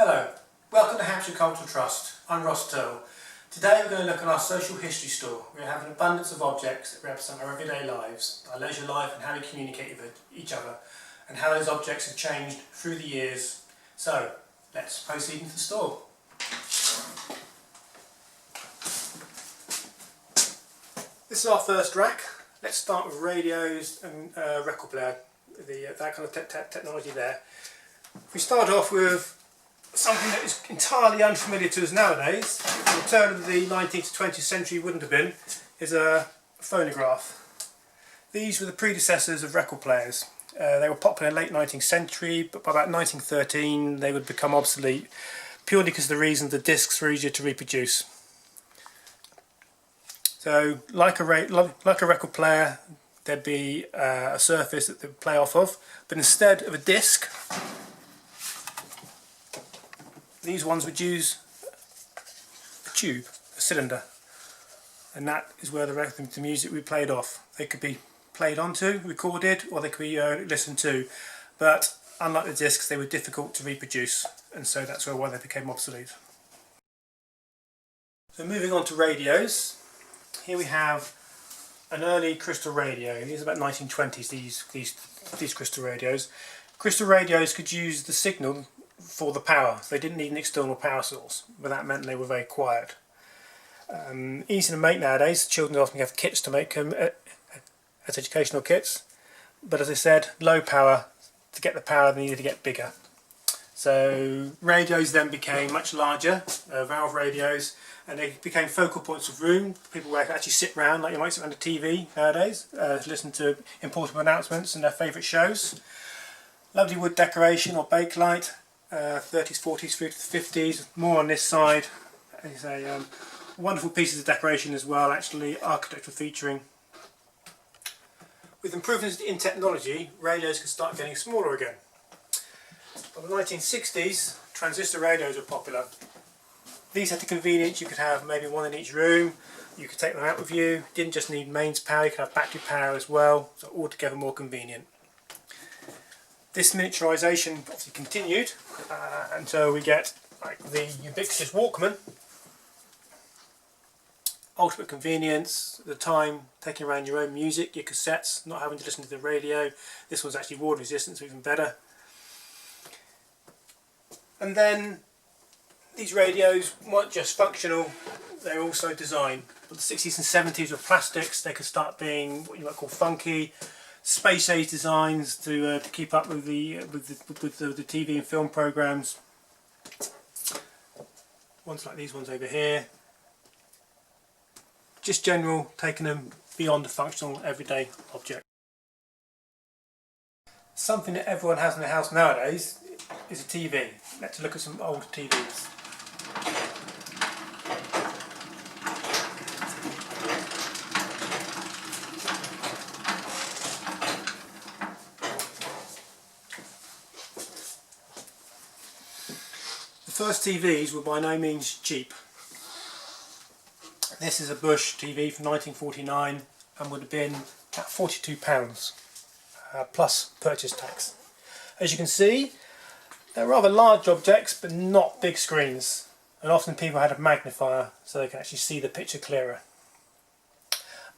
Hello, welcome to Hampshire Cultural Trust. I'm Turle. Today we're going to look at our social history store. We have an abundance of objects that represent our everyday lives, our leisure life and how we communicate with each other, and how those objects have changed through the years. So, let's proceed into the store. This is our first rack. Let's start with radios and record player, that kind of technology there. We start off with something that is entirely unfamiliar to us nowadays, from the turn of the 19th to 20th century wouldn't have been, is a phonograph. These were the predecessors of record players. They were popular in the late 19th century, but by about 1913 they would become obsolete, purely because of the reason the discs were easier to reproduce. So, like a record player, there'd be a surface that they would play off of, but instead of a disc, these ones would use a tube, a cylinder, and that is where the music we played off. They could be played onto, recorded, or they could be listened to, but unlike the discs they were difficult to reproduce, and so that's why they became obsolete. So moving on to radios, here we have an early crystal radio. These are about 1920s, these crystal radios. Crystal radios could use the signal for the power. So they didn't need an external power source, but that meant they were very quiet. Easy to make nowadays. Children often have kits to make them as educational kits, but as I said, low power. To get the power they needed to get bigger. So radios then became much larger, valve radios, and they became focal points of room. People would actually sit around, like you might sit around a TV nowadays, to listen to important announcements and their favourite shows. Lovely wood decoration or bakelite. 30s, 40s through to the 50s, more on this side. It's a wonderful pieces of decoration as well, actually architectural featuring. With improvements in technology, radios could start getting smaller again. By the 1960s, transistor radios were popular. These had the convenience, you could have maybe one in each room, you could take them out with you, didn't just need mains power, you could have battery power as well, so altogether more convenient. This miniaturisation obviously continued until we get like the ubiquitous Walkman. Ultimate convenience, the time, taking around your own music, your cassettes, not having to listen to the radio. This one's actually water resistant, so even better. And then these radios weren't just functional, they were also designed. But the 60s and 70s were plastics, they could start being what you might call funky, space age designs to keep up with the TV and film programs. Ones like these ones over here. Just general, taking them beyond the functional everyday object. Something that everyone has in their house nowadays is a TV. Let's look at some old TVs. The first TVs were by no means cheap. This is a Bush TV from 1949 and would have been at £42 plus purchase tax. As you can see, they're rather large objects but not big screens, and often people had a magnifier so they can actually see the picture clearer.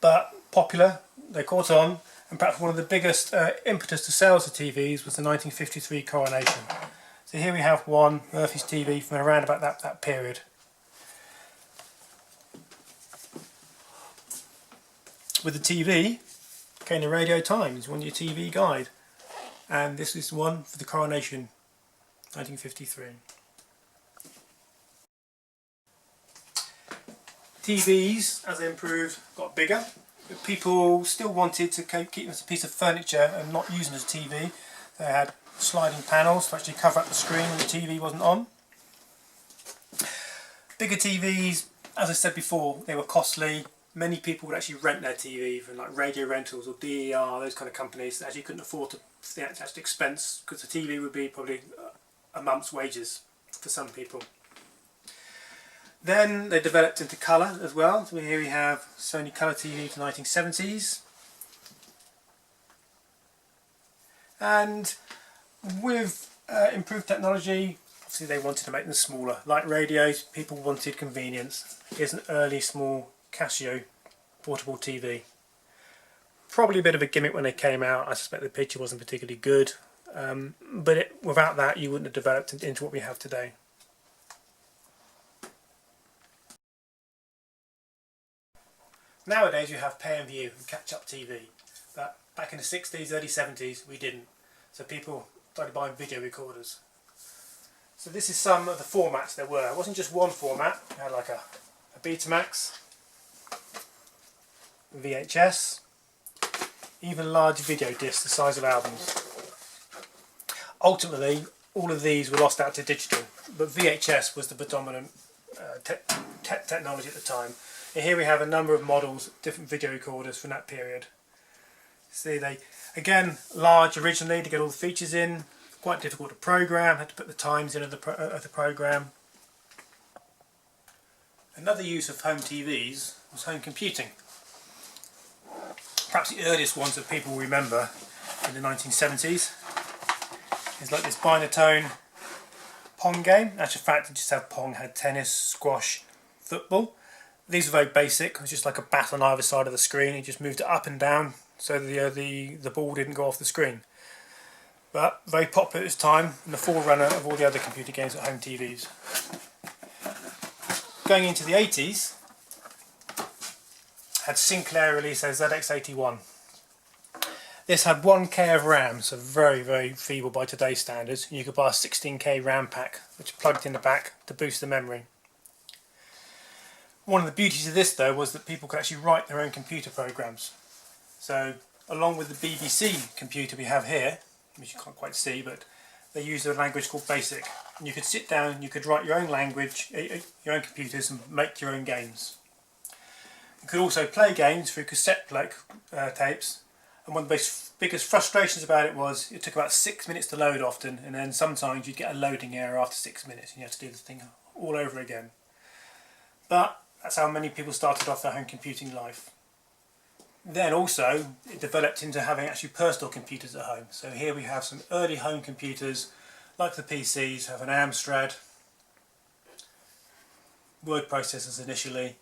But popular, they caught on, and perhaps one of the biggest impetus to sales of TVs was the 1953 coronation. So here we have one Murphy's TV from around about that period. With the TV came the Radio Times, one of your TV guide, and this is one for the coronation, 1953. TVs, as they improved, got bigger, but people still wanted to keep them as a piece of furniture and not use them as a TV. They had sliding panels to actually cover up the screen when the TV wasn't on. Bigger TVs, as I said before, they were costly. Many people would actually rent their TV from like radio rentals or DER, those kind of companies that actually couldn't afford the actual expense, because the TV would be probably a month's wages for some people. Then they developed into colour as well. So here we have Sony Colour TV from the 1970s. And with improved technology, Obviously they wanted to make them smaller. Like radios, people wanted convenience. Here's an early small Casio portable TV. Probably a bit of a gimmick when they came out. I suspect the picture wasn't particularly good, but without that you wouldn't have developed into what we have today. Nowadays you have pay and view and catch up TV, but back in the 60s, early 70s we didn't. So people started buying video recorders. So this is some of the formats there were. It wasn't just one format. You had like a Betamax, VHS, even large video discs the size of albums. Ultimately all of these were lost out to digital, but VHS was the predominant technology at the time. And here we have a number of models, different video recorders from that period. See, they again large originally to get all the features in, quite difficult to program, had to put the times in of the program. Another use of home TVs was home computing. Perhaps the earliest ones that people remember in the 1970s is like this Binatone Pong game. In actual fact, it just had Pong, had tennis, squash, football. These were very basic. It was just like a bat on either side of the screen. You just moved it up and down so the ball didn't go off the screen. But very popular at this time, and the forerunner of all the other computer games at home TVs. Going into the 80s, had Sinclair release their ZX81. This had 1K of RAM, so very, very feeble by today's standards. You could buy a 16K RAM pack, which plugged in the back to boost the memory. One of the beauties of this though was that people could actually write their own computer programs. So along with the BBC computer we have here, which you can't quite see, but they use a language called BASIC. And you could sit down, you could write your own language, your own computers, and make your own games. You could also play games through cassette tapes, and one of the biggest frustrations about it was it took about 6 minutes to load often, and then sometimes you'd get a loading error after 6 minutes and you had to do the thing all over again. But that's how many people started off their home computing life. Then also it developed into having actually personal computers at home. So here we have some early home computers like the PCs, have an Amstrad, word processors initially,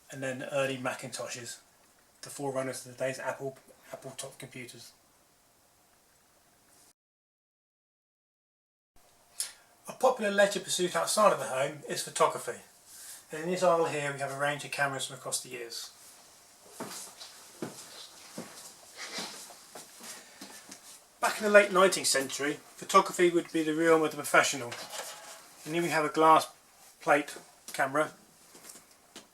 and then early Macintoshes, the forerunners of today's Apple top computers. A popular leisure pursuit outside of the home is photography. And in this aisle here we have a range of cameras from across the years. Back in the late 19th century, photography would be the realm of the professional. And here we have a glass plate camera.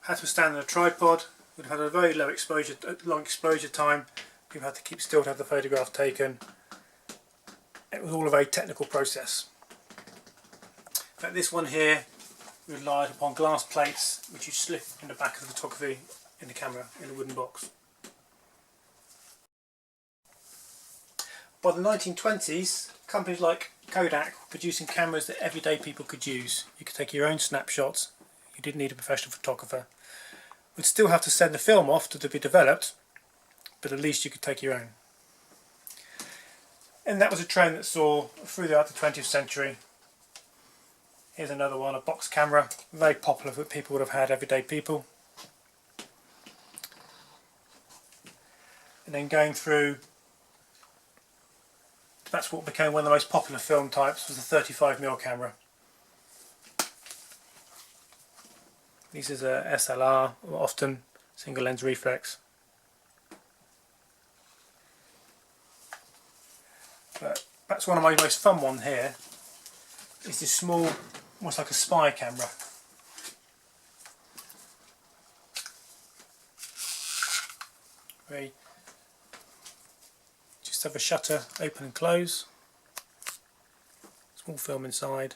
Had to stand on a tripod, would have had a very long exposure time. People had to keep still to have the photograph taken. It was all a very technical process. In fact, this one here relied upon glass plates which you slip in the back of the photography in the camera in a wooden box. By the 1920s, companies like Kodak were producing cameras that everyday people could use. You could take your own snapshots, you didn't need a professional photographer. You'd still have to send the film off to be developed, but at least you could take your own. And that was a trend that saw throughout the 20th century. Here's another one, a box camera, very popular that people would have had, everyday people. And then going through, that's what became one of the most popular film types, was the 35mm camera. This is a SLR, often single lens reflex. But perhaps one of my most fun ones here is this small, almost like a spy camera. Just have a shutter open and close. Small film inside.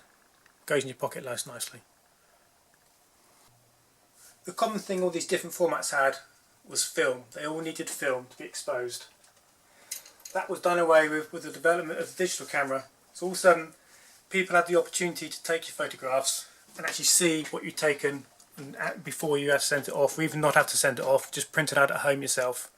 Goes in your pocket nicely. The common thing all these different formats had was film. They all needed film to be exposed. That was done away with the development of the digital camera. So all of a sudden people had the opportunity to take your photographs and actually see what you'd taken before you had sent it off, or even not have to send it off, just print it out at home yourself.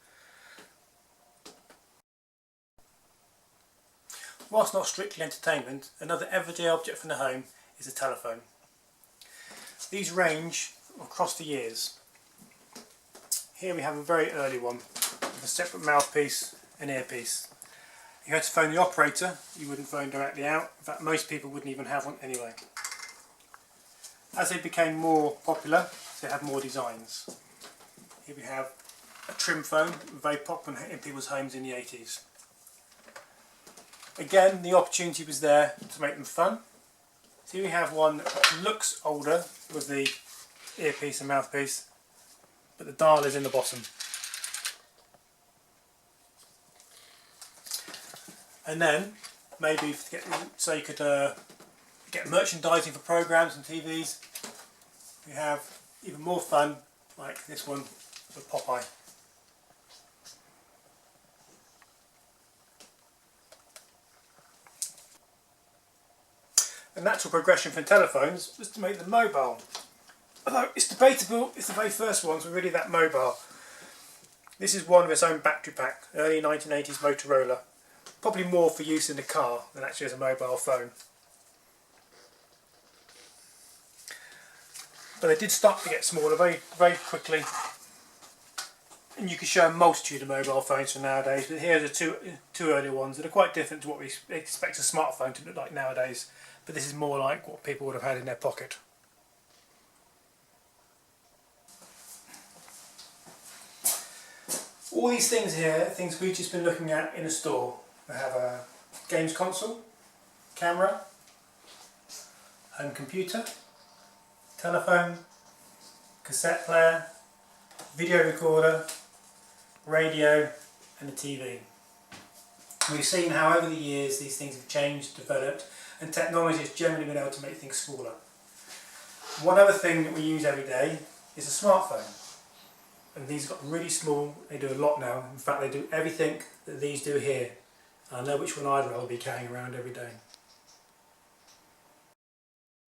Whilst not strictly entertainment, another everyday object from the home is a telephone. These range across the years. Here we have a very early one with a separate mouthpiece and earpiece. You had to phone the operator, you wouldn't phone directly out. In fact, most people wouldn't even have one anyway. As they became more popular, they had more designs. Here we have a trim phone, very popular in people's homes in the 80s. Again, the opportunity was there to make them fun. So here we have one that looks older with the earpiece and mouthpiece, but the dial is in the bottom. And then, maybe so you could get merchandising for programs and TVs, we have even more fun, like this one with Popeye. The natural progression from telephones was to make them mobile. Although it's debatable if the very first ones were really that mobile. This is one with its own battery pack, early 1980s Motorola. Probably more for use in the car than actually as a mobile phone. But they did start to get smaller very quickly. And you can show a multitude of mobile phones from nowadays, but here are the two early ones that are quite different to what we expect a smartphone to look like nowadays. But this is more like what people would have had in their pocket. All these things here are things we've just been looking at in a store. We have a games console, camera, home computer, telephone, cassette player, video recorder, radio and a TV. We've seen how over the years these things have changed, developed, and technology has generally been able to make things smaller. One other thing that we use every day is a smartphone. And these got really small, they do a lot now. In fact, they do everything that these do here. And I know which one I'll be carrying around every day.